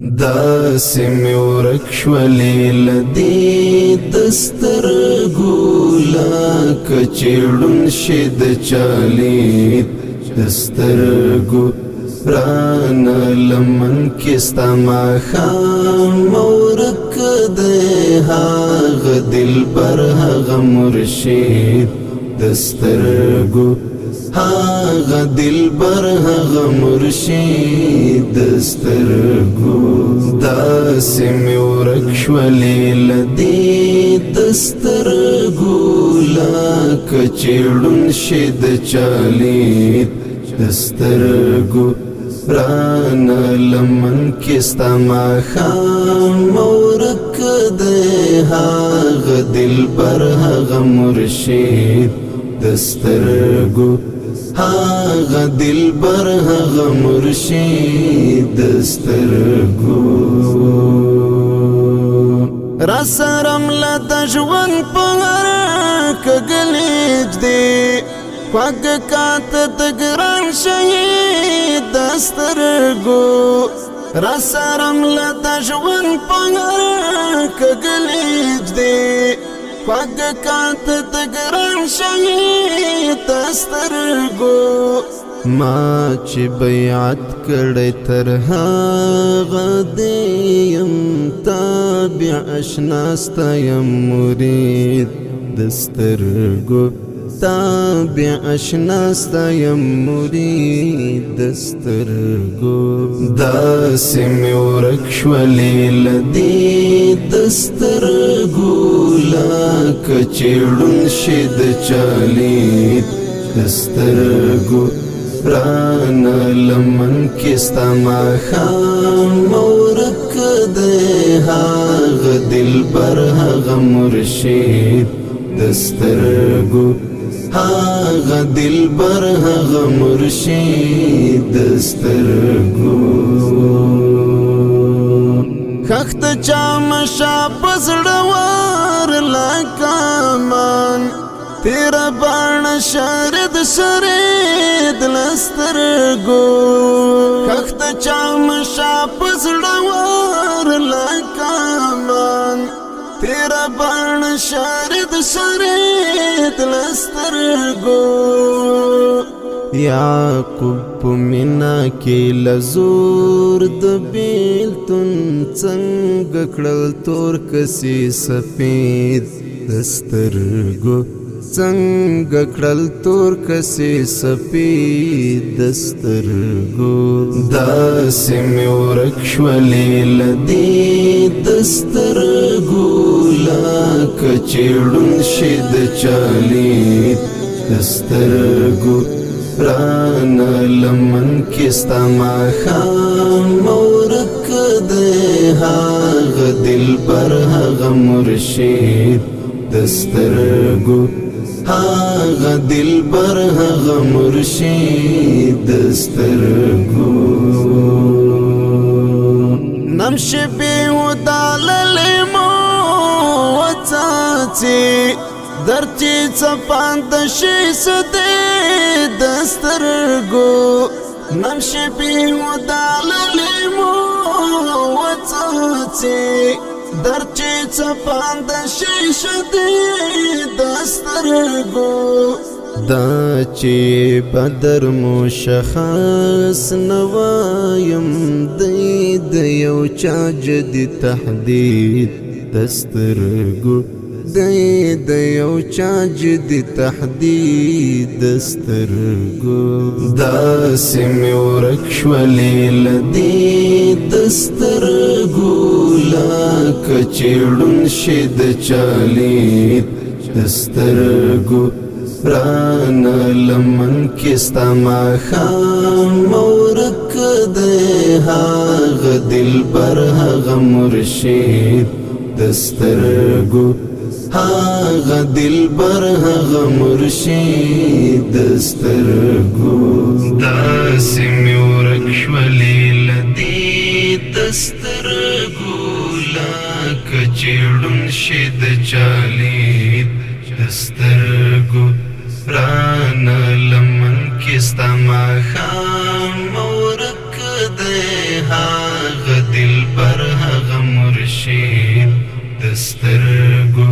داسې مې ورک شولې له دې دسترګو لکه چې ړوند شي د چا لید دسترګو رانه لمن کې ستا ماښام ورک دی هغه دلبر هغه مرشد دسترګو هغه دلبر هغه مرشد دسترګو داسې مې ورک شولې له دې دسترګو لکه چې ړوند شي د چا لید دسترګو رانه لمن کې ستا ماښام ورک دی هغه دلبر هغه مرشد دسترګو هغه دلبر هغه مرشد دسترګو را سرم له د ژوند په هر کږلېج دی خوږ کاته د ګران شهید دسترګو را سرم له د ژوند په هر کږلېج دی خوږ کاته د ګران شهید دسترګو ما چې بیعت کړی تر هغه دی یم تابع اشنا ستا یم مرید دسترګو تابع اشنا ستا یم مرید دسترګو داسې مې ورک شولې له دې دسترګو لکه چې ړوند شي د چا لید دسترګو رانه لمن کې ستا ماښام ورک دی هغه دلبر هغه مرشد دسترګو هغه دلبر هغه مرشد دسترګو خخت چا په زړه ور لکه مان تیرا باڼه شرد شرید لسترګو خخت چا په زړه ور لکه مان تیرا باڼه شرد شرید لسترګو یعقوب په مینا کې لزور د بیلتون څنګه کړل تور کسي سفید دسترګو څنګه کړل تور کسي سفید دسترګو داسې مې ورک شولې له دې دسترګو لکه چې ړوند شي د چا لید دسترګو رانه لمن کې ستا ماښام ورک دی هغه دلبر هغه مرشد دسترګو هغه دلبر هغه مرشد دسترګو نم شپې وداللې مو وڅاڅي درچې څپاند شي سدې دسترګو نم شپې وداللې مو وڅاڅي درچې څپاند شي سدې دسترګو دا چې بدر مشخص نوایم د یو چا جدي تحدید دسترګو د یو چا جدي تحدید دسترګو داسې مې ورک شولې له دې دسترګو لکه چې ړوند شي د چا لید دسترګو رانه لمن کې ستا ماښام ورک دی هغه دلبر هغه مرشد دسترګو هغه دلبر هغه مرشد دسترګو داسې مې ورک شولې له دې دسترګو لکه چې ړوند شي د چا لید دسترګو رانه لمن کې ستا ماښام ورک دی هاغه دلبر هاغه مرشد دسترګو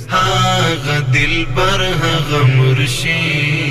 هاغه دلبر هاغه مرشد